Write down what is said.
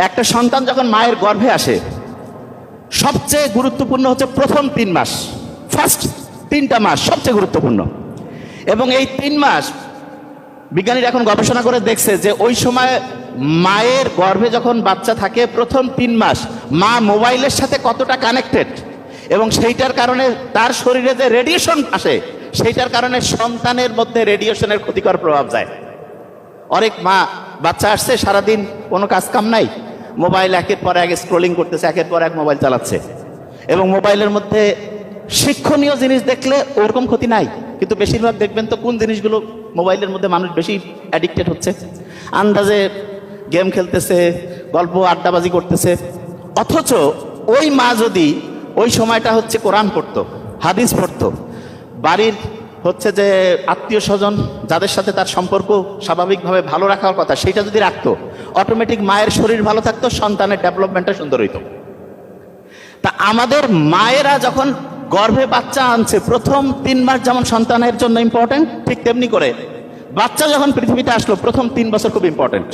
একটা সন্তান যখন মায়ের গর্ভে আসে সবচেয়ে গুরুত্বপূর্ণ হচ্ছে প্রথম 3 মাস, ফার্স্ট 3টা মাস সবচেয়ে গুরুত্বপূর্ণ। এবং এই 3 মাস বিজ্ঞানীরা এখন গবেষণা করে দেখছে যে ওই সময় মায়ের গর্ভে যখন বাচ্চা থাকে প্রথম 3 মাস মা মোবাইলের সাথে কতটা কানেক্টেড, এবং সেইটার কারণে তার শরীরে যে রেডিয়েশন আসে সেইটার কারণে সন্তানের মধ্যে রেডিয়েশনের ক্ষতিকর প্রভাব যায়। অনেক মা বাচ্চা আসছে সারাদিন কোনো কাজ কাম নাই, মোবাইল একের পর এক স্ক্রলিং করতেছে, একের পর এক মোবাইল চালাচ্ছে, এবং মোবাইলের মধ্যে শিক্ষণীয় জিনিস দেখলে ওরকম ক্ষতি নাই, কিন্তু বেশিরভাগ দেখবেন তো কোন জিনিসগুলো মোবাইলের মধ্যে মানুষ বেশি অ্যাডিক্টেড হচ্ছে, আন্দাজে গেম খেলতেছে, গল্প আড্ডাবাজি করতেছে। অথচ ওই মা যদি ওই সময়টা হচ্ছে কোরআন পড়তো, হাদিস পড়তো, বাড়ির হচ্ছে যে আত্মীয় স্বজন যাদের সাথে তার সম্পর্ক স্বাভাবিকভাবে ভালো রাখার কথা সেইটা যদি রাখতো, অটোমেটিক মায়ের শরীর ভালো থাকতো, সন্তানের ডেভেলপমেন্টটা সুন্দর হইতো। তা আমাদের মায়েরা যখন গর্ভে বাচ্চা আনছে প্রথম 3 মাস যেমন সন্তানের জন্য ইম্পর্টেন্ট, ঠিক তেমনি করে বাচ্চা যখন পৃথিবীতে আসলো প্রথম 3 বছর খুব ইম্পর্টেন্ট।